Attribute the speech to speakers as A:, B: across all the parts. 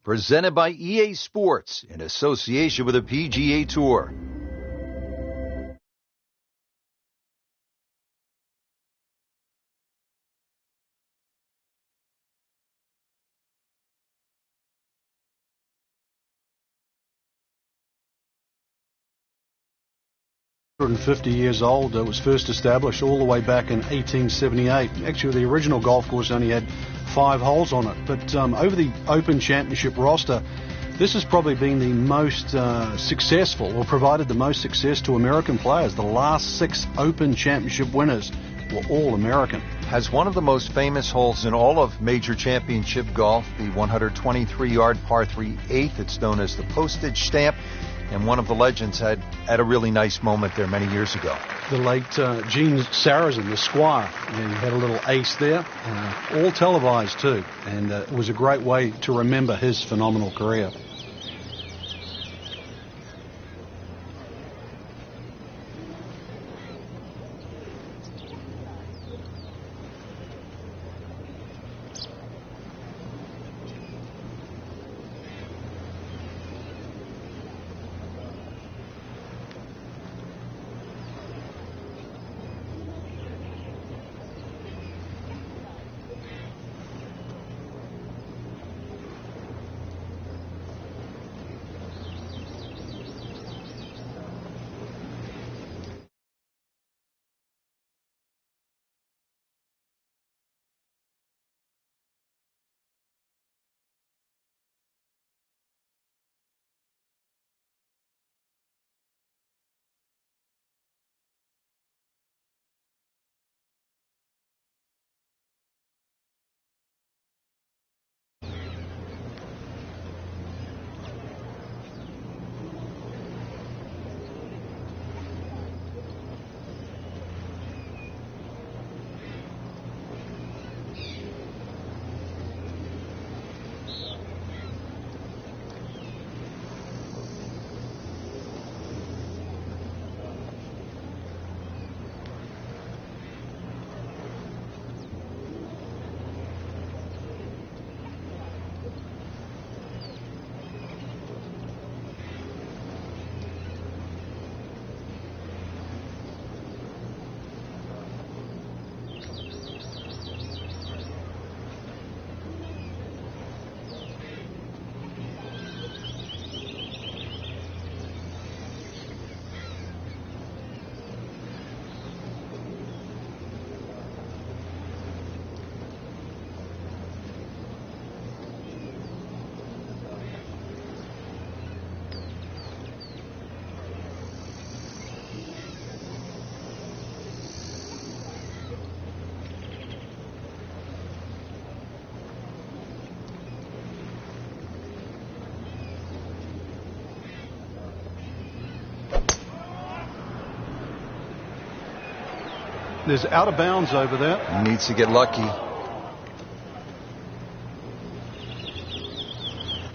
A: Presented by EA Sports in association with the PGA Tour.
B: Years old. It was first established all the way back in 1878. Actually, the original golf course only had 5 holes on it. But over the Open Championship roster, this has probably been the most successful, or provided the most success to American players. The last 6 Open Championship winners were all American.
A: Has one of the most famous holes in all of major championship golf, the 123-yard par 3 8th. It's known as the postage stamp. And one of the legends had a really nice moment there many years ago.
B: The late Gene Sarazen, the Squire, he had a little ace there, all televised too, and it was a great way to remember his phenomenal career. There's out of bounds over there.
A: He needs to get lucky.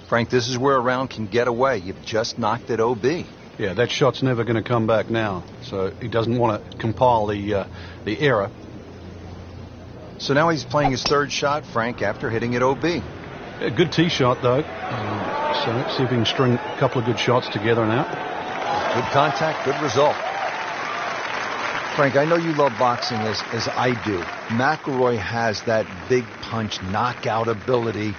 A: Frank, this is where a round can get away. You've just knocked it OB.
B: Yeah, that shot's never going to come back now. So he doesn't want to compile the error.
A: So now he's playing his 3rd shot, Frank, after hitting it OB.
B: A good tee shot, though. So see if he can string a couple of good shots together now.
A: Good contact, good result. Frank, I know you love boxing as I do. McIlroy has that big punch knockout ability.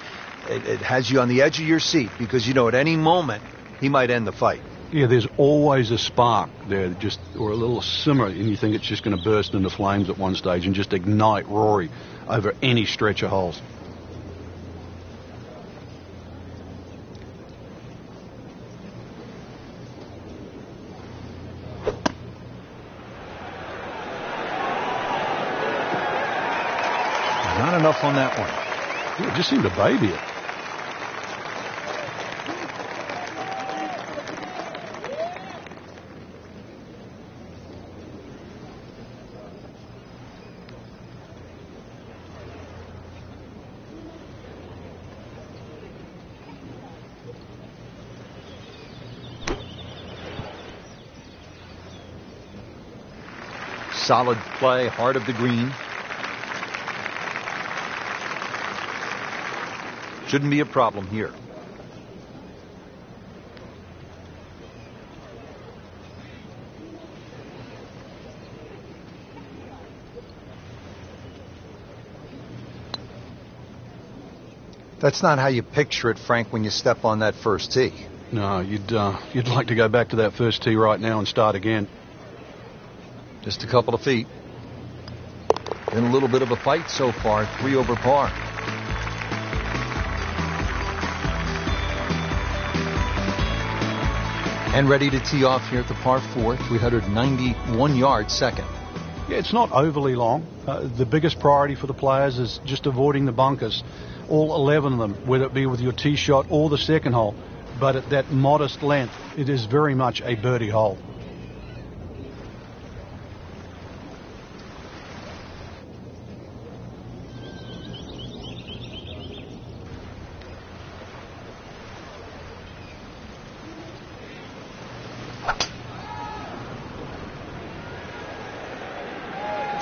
A: It has you on the edge of your seat because you know at any moment he might end the fight.
B: Yeah, there's always a spark there, or a little simmer, and you think it's just going to burst into flames at one stage and just ignite Rory over any stretch of holes.
A: Not enough on that one.
B: Yeah, it just seemed to baby it.
A: Solid play, heart of the green. Shouldn't be a problem here. That's not how you picture it, Frank, when you step on that first tee.
B: No, you'd like to go back to that first tee right now and start again.
A: Just a couple of feet. Been a little bit of a fight so far, 3 over par. And ready to tee off here at the par 4, 391 yards second.
B: Yeah, it's not overly long. The biggest priority for the players is just avoiding the bunkers, all 11 of them, whether it be with your tee shot or the second hole. But at that modest length, it is very much a birdie hole.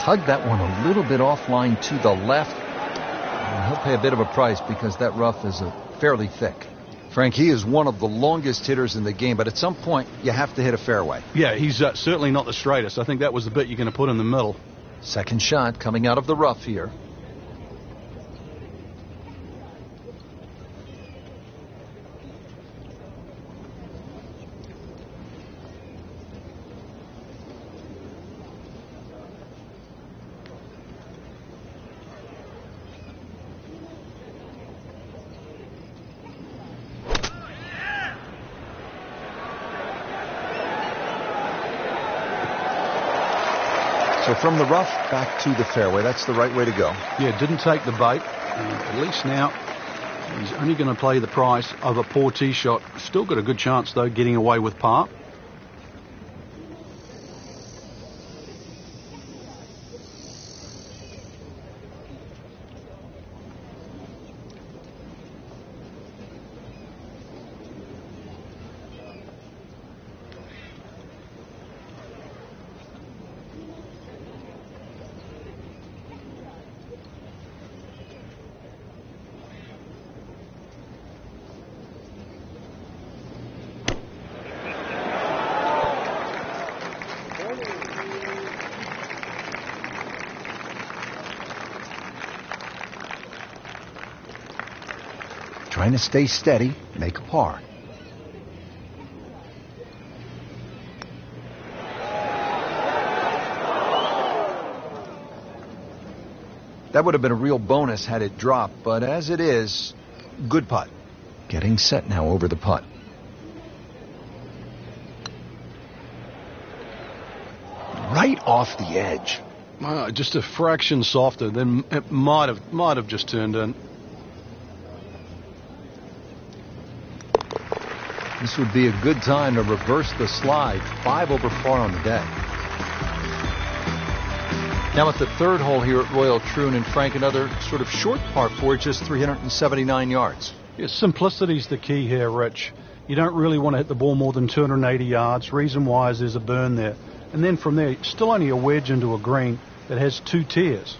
A: Tugged that one a little bit offline to the left. And he'll pay a bit of a price because that rough is fairly thick. Frank, he is one of the longest hitters in the game, but at some point you have to hit a fairway.
B: Yeah, he's certainly not the straightest. I think that was the bit you're going to put in the middle.
A: Second shot coming out of the rough here. So from the rough back to the fairway, that's the right way to go.
B: Yeah, didn't take the bait. At least now he's only going to play the price of a poor tee shot. Still got a good chance, though, getting away with par.
A: Trying to stay steady, make a par. That would have been a real bonus had it dropped, but as it is, good putt. Getting set now over the putt. Right off the edge.
B: Just a fraction softer, then it might have just turned in.
A: This would be a good time to reverse the slide. 5 over par on the day. Now at the third hole here at Royal Troon, and Frank, another sort of short par 4, just 379 yards.
B: Yeah, simplicity's the key here, Rich. You don't really want to hit the ball more than 280 yards. Reason why is there's a burn there. And then from there, still only a wedge into a green that has 2 tiers.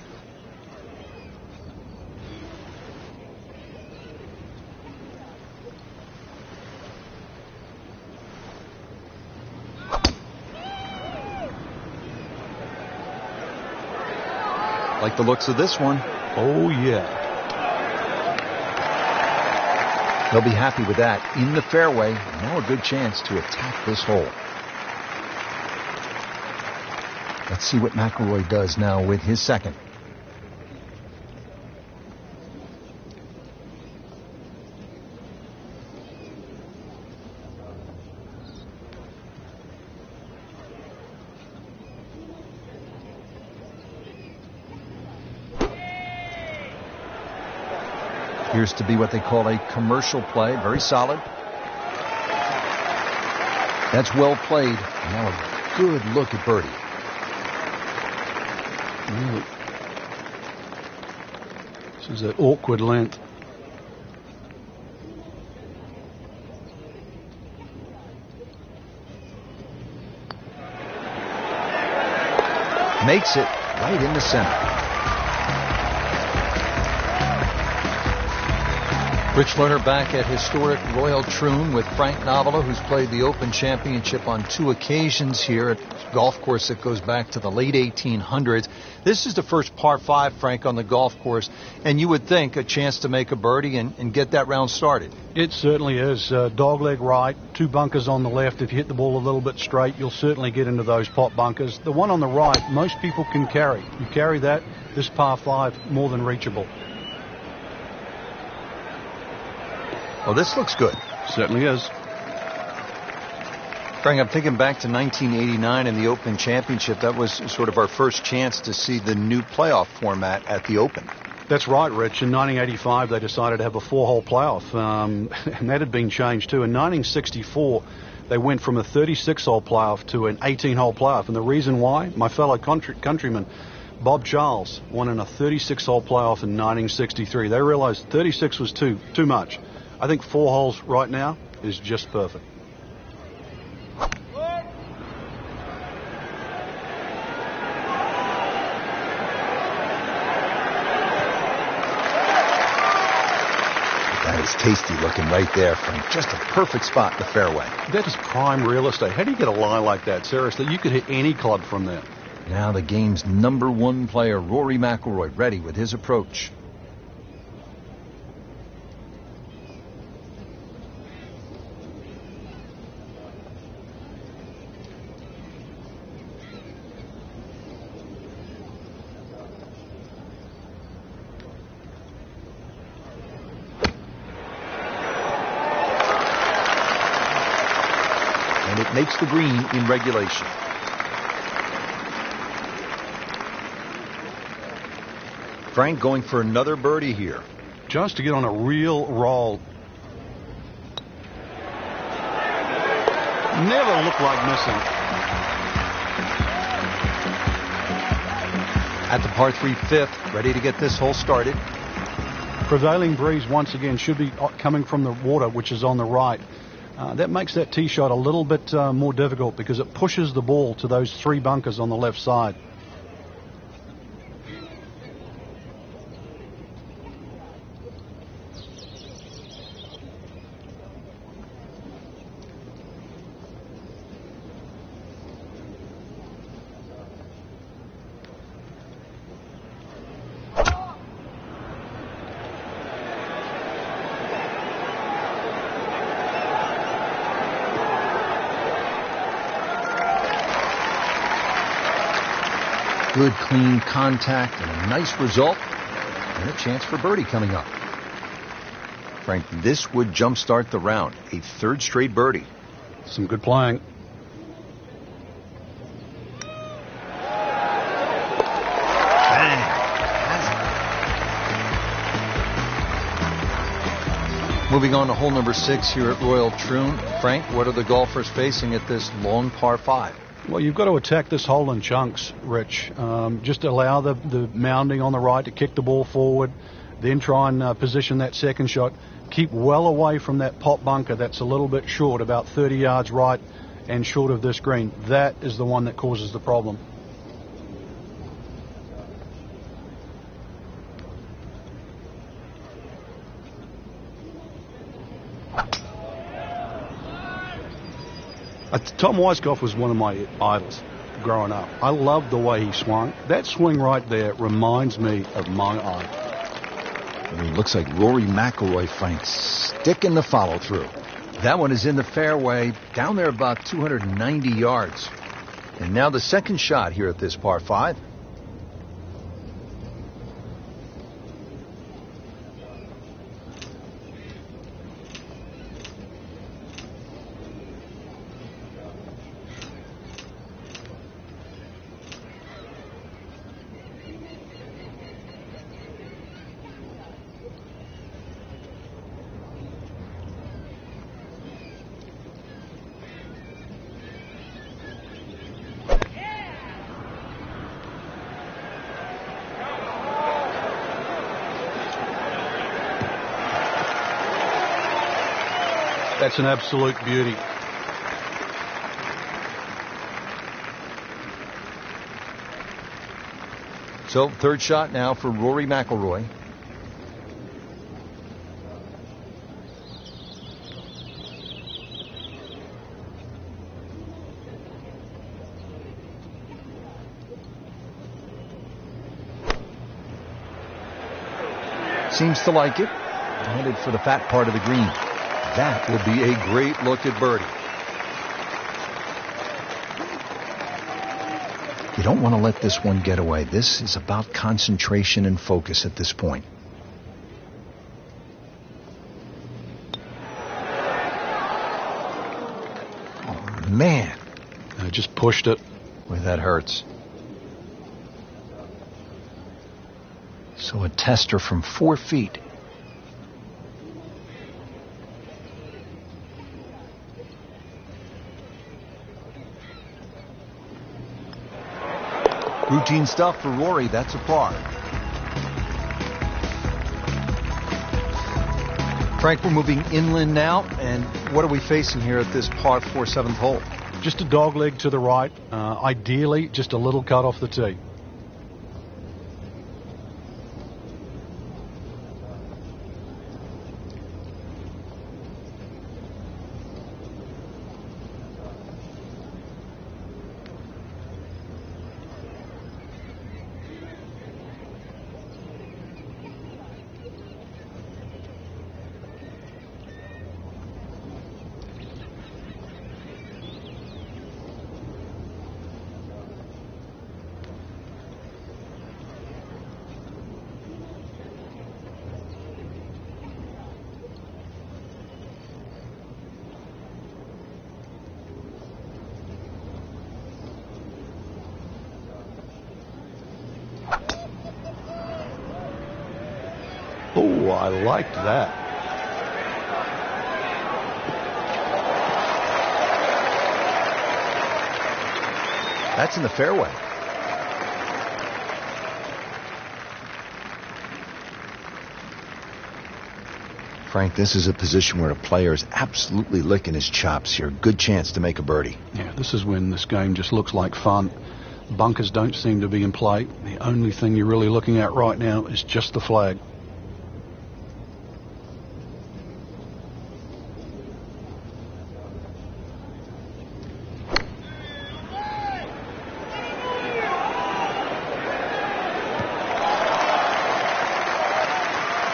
A: Like the looks of this one.
B: Oh, yeah.
A: They'll be happy with that. In the fairway, now a good chance to attack this hole. Let's see what McIlroy does now with his second. Appears to be what they call a commercial play. Very solid. That's well played. Now a good look at birdie.
B: Really. This is an awkward length.
A: Makes it right in the center. Rich Lerner back at historic Royal Troon with Frank Novola, who's played the Open Championship on 2 occasions here at a golf course that goes back to the late 1800s. This is the first par 5, Frank, on the golf course, and you would think a chance to make a birdie and get that round started.
B: It certainly is. Dogleg right, 2 bunkers on the left. If you hit the ball a little bit straight, you'll certainly get into those pot bunkers. The one on the right, most people can carry. You carry that, this par 5, more than reachable.
A: Well, this looks good.
B: Certainly is.
A: Frank, I'm thinking back to 1989 in the Open Championship. That was sort of our first chance to see the new playoff format at the Open.
B: That's right, Rich. In 1985, they decided to have a 4-hole playoff, and that had been changed too. In 1964, they went from a 36-hole playoff to an 18-hole playoff. And the reason why, my fellow countryman, Bob Charles, won in a 36-hole playoff in 1963. They realized 36 was too much. I think 4 holes right now is just perfect.
A: That is tasty looking right there, Frank. Just a perfect spot in the fairway.
B: That is prime real estate. How do you get a lie like that? Seriously, you could hit any club from there.
A: Now the game's #1 player, Rory McIlroy, ready with his approach. And it makes the green in regulation. Frank going for another birdie here.
B: Just to get on a real roll. Never looked like missing.
A: At the par 3 5th, ready to get this hole started.
B: Prevailing breeze once again should be coming from the water, which is on the right. That makes that tee shot a little bit more difficult because it pushes the ball to those 3 bunkers on the left side.
A: Good, clean contact and a nice result. And a chance for birdie coming up. Frank, this would jumpstart the round. A 3rd straight birdie.
B: Some good playing.
A: Moving on to hole number 6 here at Royal Troon. Frank, what are the golfers facing at this long par 5?
B: Well, you've got to attack this hole in chunks, Rich. Just allow the mounding on the right to kick the ball forward, then try and position that second shot. Keep well away from that pot bunker that's a little bit short, about 30 yards right and short of this green. That is the one that causes the problem. Tom Weiskopf was one of my idols growing up. I loved the way he swung. That swing right there reminds me of my idol.
A: I mean, looks like Rory McIlroy, Frank, sticking the follow through. That one is in the fairway, down there about 290 yards. And now the second shot here at this par 5.
B: That's an absolute beauty.
A: So, 3rd shot now for Rory McIlroy. Seems to like it. Headed for the fat part of the green. That will be a great look at birdie. You don't want to let this one get away. This is about concentration and focus at this point. Oh, man.
B: I just pushed it.
A: Boy, that hurts. So a tester from 4 feet. Routine stuff for Rory. That's a par. Frank, we're moving inland now, and what are we facing here at this par 4 7th hole?
B: Just a dog leg to the right. Ideally, just a little cut off the tee. Oh, I liked that.
A: That's in the fairway. Frank, this is a position where a player is absolutely licking his chops here. Good chance to make a birdie.
B: Yeah, this is when this game just looks like fun. Bunkers don't seem to be in play. The only thing you're really looking at right now is just the flag.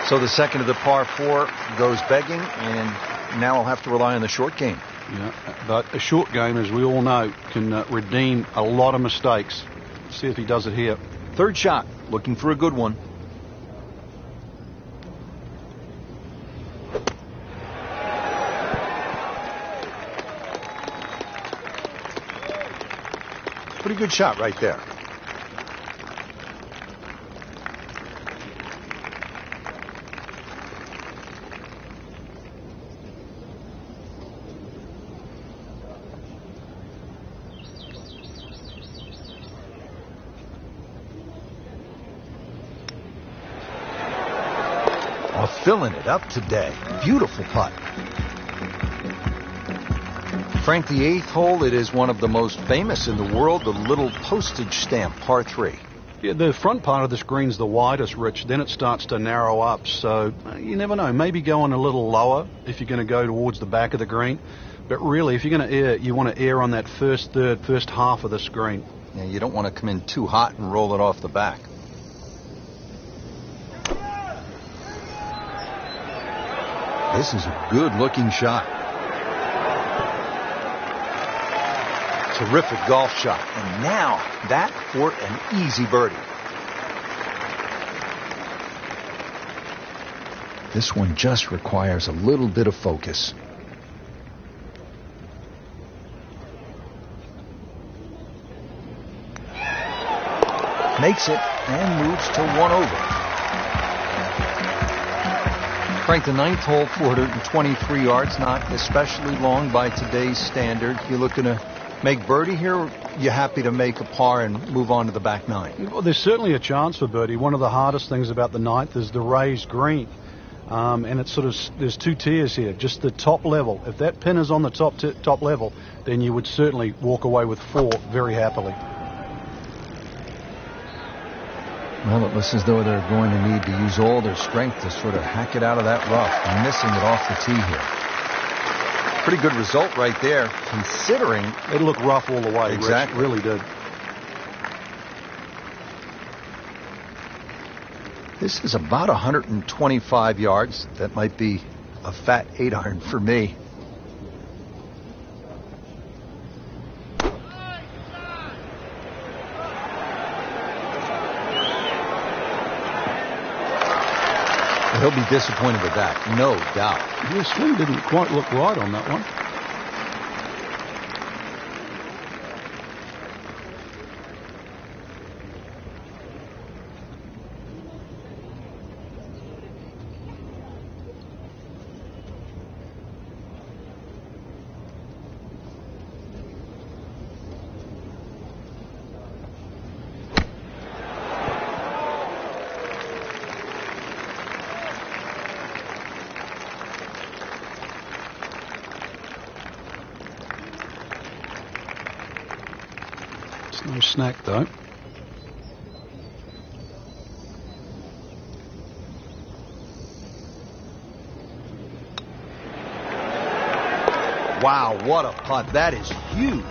A: So the second of the par 4 goes begging, and now I'll have to rely on the short game.
B: Yeah, but a short game, as we all know, can redeem a lot of mistakes. See if he does it here.
A: Third shot, looking for a good one. Pretty good shot right there. Filling it up today. Beautiful putt. Frank, the 8th hole, it is one of the most famous in the world, the little postage stamp, par 3.
B: Yeah, the front part of the screen's the widest, Rich. Then it starts to narrow up. So you never know. Maybe going a little lower if you're going to go towards the back of the green. But really, if you're going to err, you want to err on that first half of the screen.
A: Yeah, you don't want to come in too hot and roll it off the back. This is a good-looking shot. Terrific golf shot. And now, that for an easy birdie. This one just requires a little bit of focus. Makes it and moves to 1 over. Frank, the 9th hole, 423 yards, not especially long by today's standard. You looking to make birdie here, or you happy to make a par and move on to the back 9?
B: Well, there's certainly a chance for birdie. One of the hardest things about the 9th is the raised green. And it's sort of, there's 2 tiers here, just the top level. If that pin is on the top level, then you would certainly walk away with 4 very happily.
A: Well, it looks as though they're going to need to use all their strength to sort of hack it out of that rough. Missing it off the tee here. Pretty good result right there, considering
B: it looked rough all the way.
A: Exactly.
B: Rich, really did.
A: This is about 125 yards. That might be a fat 8-iron for me. He'll be disappointed with that, no doubt.
B: Your swing didn't quite look right on that one. No snack though.
A: Wow, what a putt. That is huge.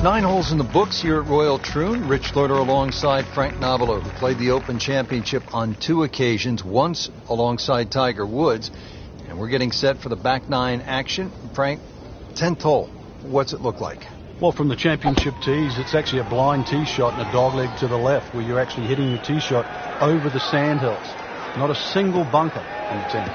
A: 9 holes in the books here at Royal Troon. Rich Loader alongside Frank Nobilo, who played the Open Championship on 2 occasions, once alongside Tiger Woods. And we're getting set for the back 9 action. Frank, 10th hole, what's it look like?
B: Well, from the championship tees, it's actually a blind tee shot and a dogleg to the left, where you're actually hitting your tee shot over the sand hills. Not a single bunker in the 10th.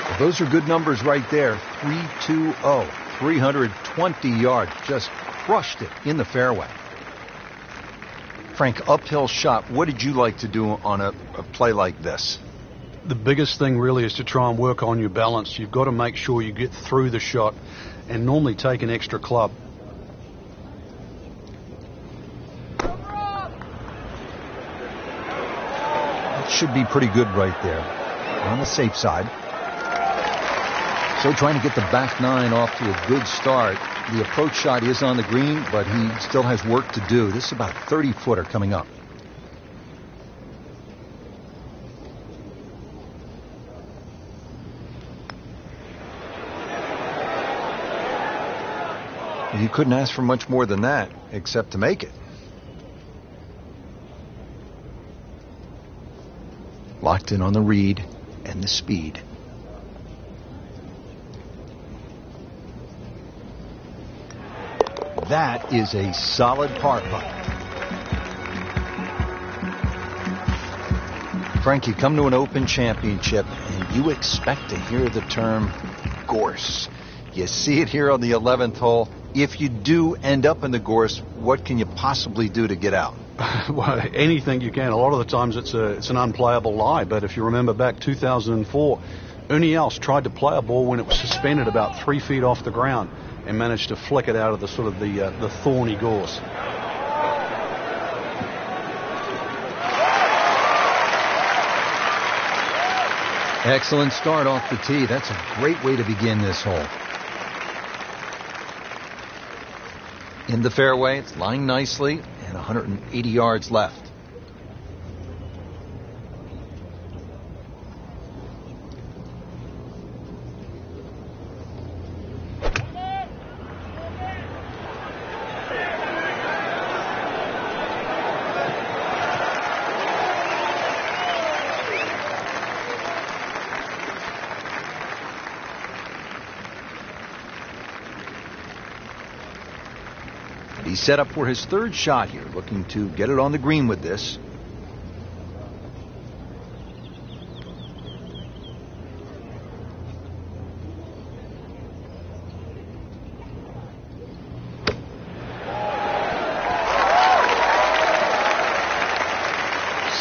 A: Well, those are good numbers right there. 320, 320 yards. Just crushed it in the fairway. Frank, uphill shot. What did you like to do on a play like this?
B: The biggest thing really is to try and work on your balance. You've got to make sure you get through the shot and normally take an extra club.
A: That should be pretty good right there. On the safe side. So trying to get the back 9 off to a good start. The approach shot is on the green, but he still has work to do. This is about a 30-footer coming up. You couldn't ask for much more than that, except to make it. Locked in on the read and the speed. That is a solid par putt. Frank, you come to an Open Championship and you expect to hear the term gorse. You see it here on the 11th hole. If you do end up in the gorse, what can you possibly do to get out?
B: Well, anything you can. A lot of the times it's an unplayable lie. But if you remember back 2004, Ernie Els tried to play a ball when it was suspended about 3 feet off the ground and managed to flick it out of the sort of the thorny gorse.
A: Excellent start off the tee. That's a great way to begin this hole. In the fairway, it's lying nicely, and 180 yards left. He's set up for his 3rd shot here, looking to get it on the green with this.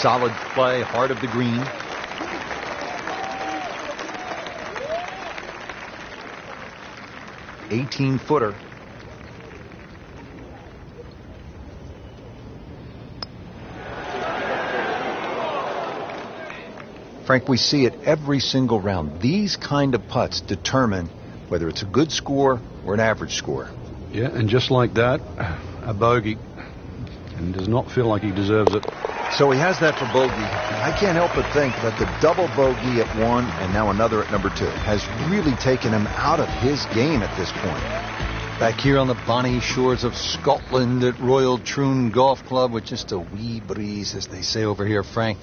A: Solid play, heart of the green. $18-footer. Frank, we see it every single round. These kind of putts determine whether it's a good score or an average score.
B: Yeah, and just like that, a bogey. And does not feel like he deserves it.
A: So he has that for bogey. I can't help but think that the double bogey at 1 and now another at number 2 has really taken him out of his game at this point. Back here on the bonny shores of Scotland at Royal Troon Golf Club with just a wee breeze, as they say over here, Frank.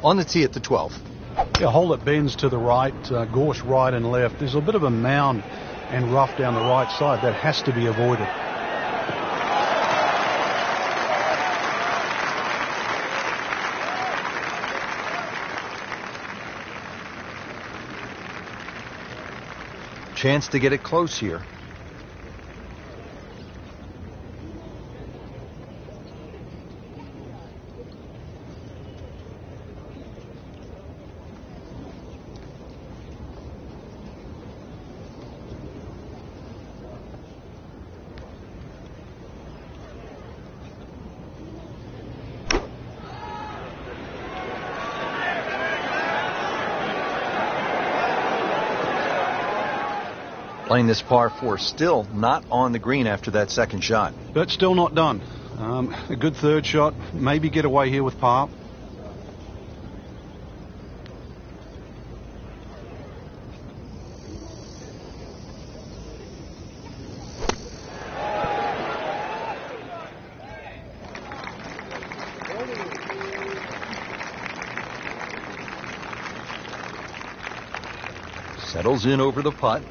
A: On the tee at the 12th.
B: A hole that bends to the right, gorse right and left. There's a bit of a mound and rough down the right side. That has to be avoided.
A: Chance to get it close here. Playing this par 4, still not on the green after that second shot.
B: But still not done. A good third shot. Maybe get away here with par.
A: Settles in over the putt.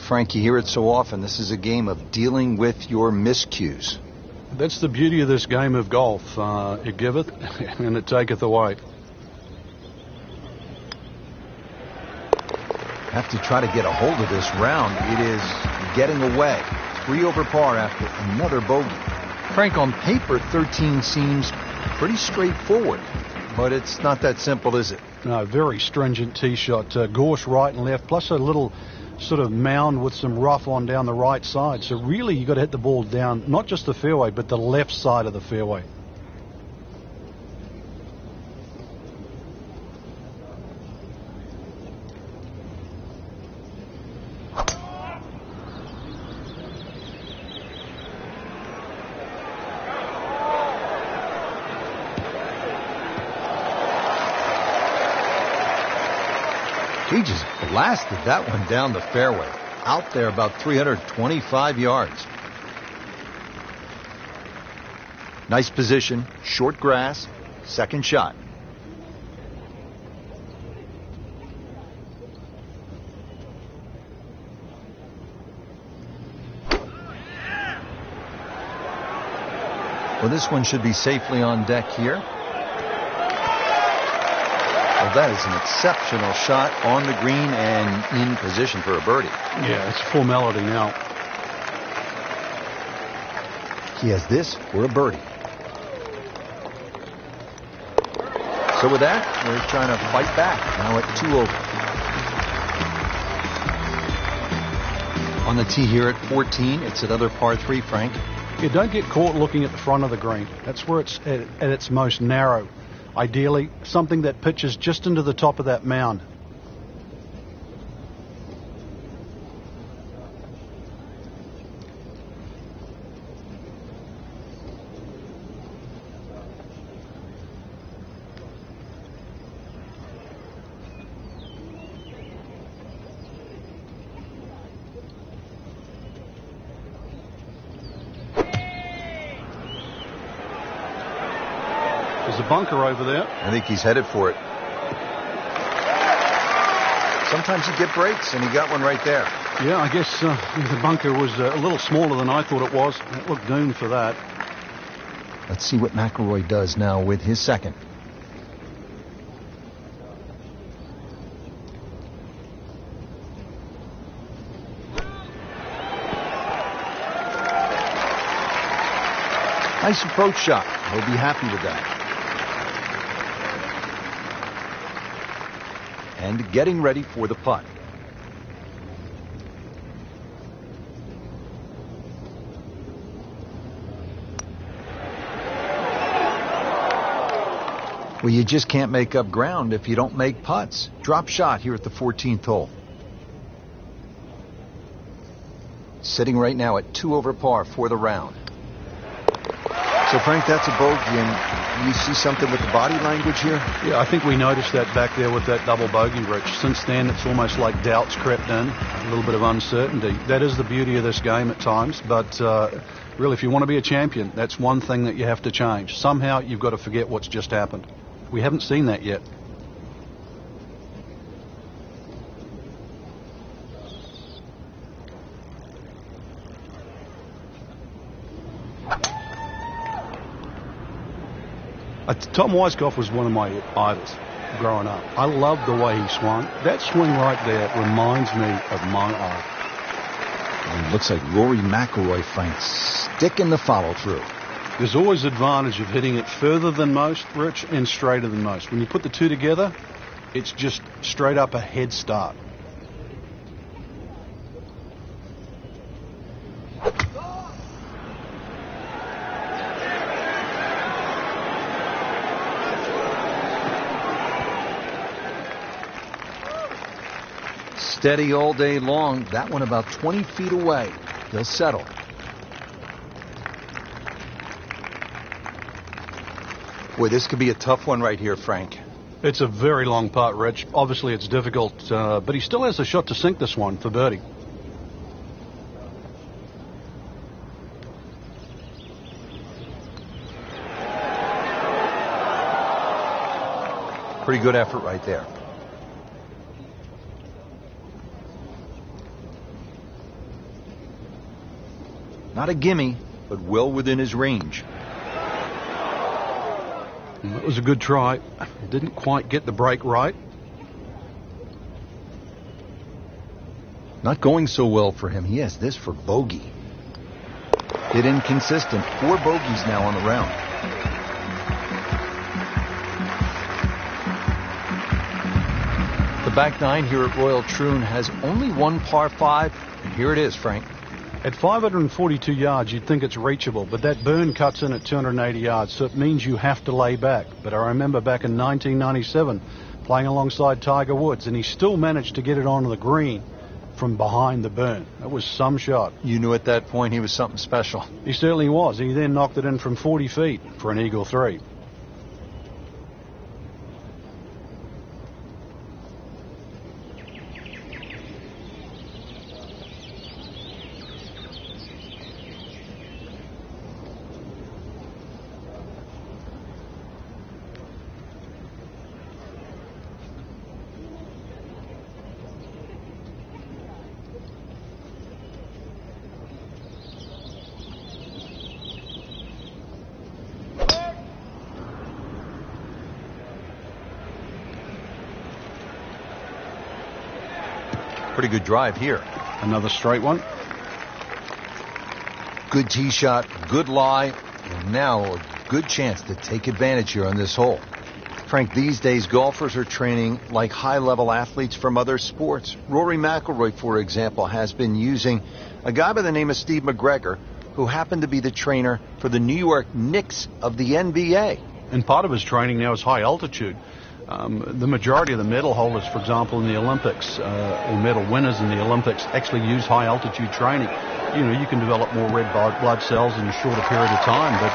A: Frank, you hear it so often. This is a game of dealing with your miscues.
B: That's the beauty of this game of golf. It giveth and it taketh away.
A: Have to try to get a hold of this round. It is getting away. 3 over par after another bogey. Frank, on paper, 13 seems pretty straightforward, but it's not that simple, is it?
B: No, very stringent tee shot. Gorse right and left, plus a little sort of mound with some rough on down the right side. So really you got to hit the ball down, not just the fairway, but the left side of the fairway.
A: He just blasted that one down the fairway. Out there about 325 yards. Nice position, short grass, second shot. Well, this one should be safely on deck here. Well, that is an exceptional shot on the green and in position for a birdie.
B: Yeah, it's a formality now.
A: He has this for a birdie. So with that, we're trying to fight back. Now at 2 over. On the tee here at 14, it's another par 3, Frank.
B: You don't get caught looking at the front of the green. That's where it's at its most narrow. Ideally, something that pitches just into the top of that mound. There's a bunker over there.
A: I think he's headed for it. Sometimes you get breaks, and he got one right there.
B: Yeah, I guess the bunker was a little smaller than I thought it was. It looked doomed for that.
A: Let's see what McIlroy does now with his second. Nice approach shot. He'll be happy with that. And getting ready for the putt. Well, you just can't make up ground if you don't make putts. Drop shot here at the 14th hole. Sitting right now at 2 over par for the round. So, Frank, that's a bogey, and you see something with the body language here?
B: Yeah, I think we noticed that back there with that double bogey, Rich. Since then, it's almost like doubts crept in, a little bit of uncertainty. That is the beauty of this game at times, but really, if you want to be a champion, that's one thing that you have to change. Somehow, you've got to forget what's just happened. We haven't seen that yet. Tom Weiskopf was one of my idols growing up. I loved the way he swung. That swing right there reminds me of my idol.
A: Well, it looks like Rory McIlroy, Frank, sticking the follow-through.
B: There's always advantage of hitting it further than most, Rich, and straighter than most. When you put the two together, it's just straight up a head start.
A: Steady all day long. That one about 20 feet away. He'll settle. Boy, this could be a tough one right here, Frank.
B: It's a very long putt, Rich. Obviously, it's difficult, but he still has a shot to sink this one for birdie.
A: Pretty good effort right there. Not a gimme, but well within his range.
B: That was a good try. Didn't quite get the break right.
A: Not going so well for him. He has this for bogey. Hit inconsistent. 4 bogeys now on the round. The back nine here at Royal Troon has only one par 5, and here it is, Frank.
B: At 542 yards, you'd think it's reachable, but that burn cuts in at 280 yards, so it means you have to lay back. But I remember back in 1997 playing alongside Tiger Woods, and he still managed to get it onto the green from behind the burn. That was some shot.
A: You knew at that point he was something special.
B: He certainly was. He then knocked it in from 40 feet for an eagle 3.
A: Pretty good drive here.
B: Another straight one.
A: Good tee shot, good lie, and now a good chance to take advantage here on this hole. Frank, these days golfers are training like high-level athletes from other sports. Rory McIlroy, for example, has been using a guy by the name of Steve McGregor, who happened to be the trainer for the New York Knicks of the NBA.
B: And part of his training now is high altitude. The majority of the medal holders, for example, in the Olympics, or medal winners in the Olympics, actually use high altitude training. You know, you can develop more red blood cells in a shorter period of time. But,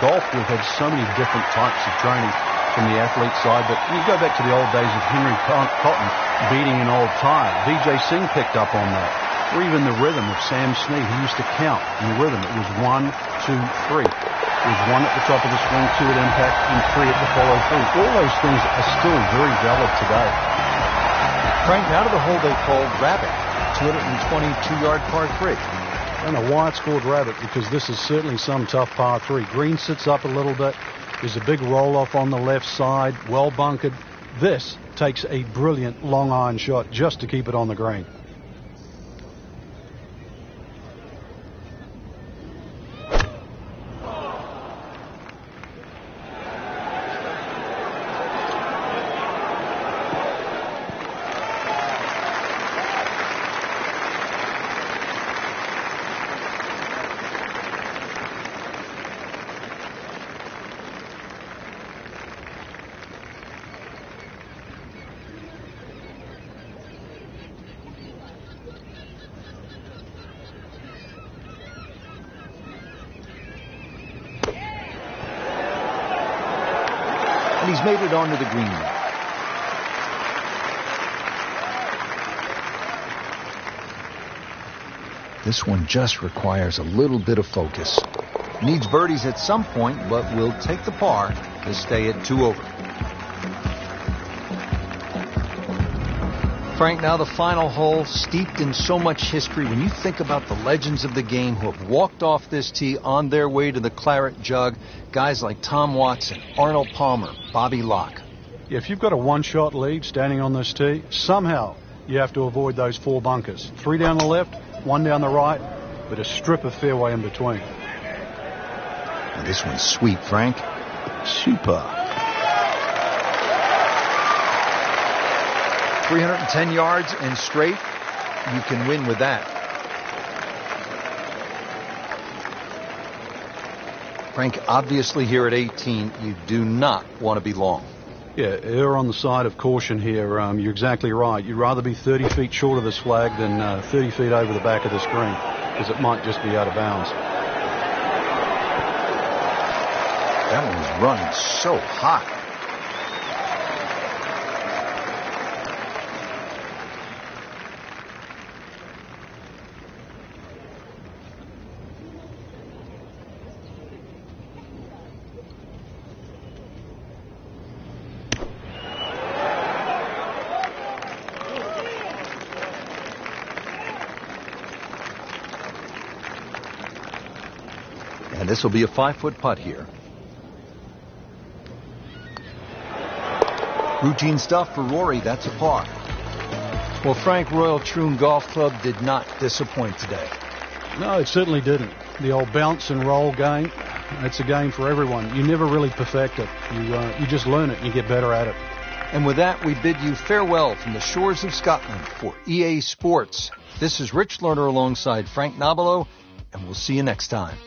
B: golf, we've had so many different types of training from the athlete side. But you go back to the old days of Henry Cotton beating an old tire. Vijay Singh picked up on that. Or even the rhythm of Sam Snead. He used to count in the rhythm. It was 1, 2, 3. It was 1 at the top of the swing, 2 at impact, and 3 at the follow-through. All those things are still very valid today.
A: Frank, now to the hole they called Rabbit, 222-yard par 3.
B: I don't know why it's called Rabbit, because this is certainly some tough par 3. Green sits up a little bit. There's a big roll-off on the left side, well bunkered. This takes a brilliant long iron shot just to keep it on the green.
A: made it onto the green now. This one just requires a little bit of focus. Needs birdies at some point, but will take the par to stay at 2 over. Frank, now the final hole, steeped in so much history. When you think about the legends of the game who have walked off this tee on their way to the claret jug, guys like Tom Watson, Arnold Palmer, Bobby Locke.
B: Yeah, if you've got a one-shot lead standing on this tee, somehow you have to avoid those 4 bunkers. 3 down the left, 1 down the right, but a strip of fairway in between.
A: And this one's sweet, Frank. Super. 310 yards and straight, you can win with that. Frank, obviously here at 18, you do not want to be long.
B: Yeah, err on the side of caution here. You're exactly right. You'd rather be 30 feet short of this flag than 30 feet over the back of this green, because it might just be out of bounds.
A: That one was running so hot. And this will be a 5-foot putt here. Routine stuff for Rory. That's a par. Well, Frank, Royal Troon Golf Club did not disappoint today.
B: No, it certainly didn't. The old bounce and roll game, it's a game for everyone. You never really perfect it. You just learn it and you get better at it.
A: And with that, we bid you farewell from the shores of Scotland for EA Sports. This is Rich Lerner alongside Frank Nobilo, and we'll see you next time.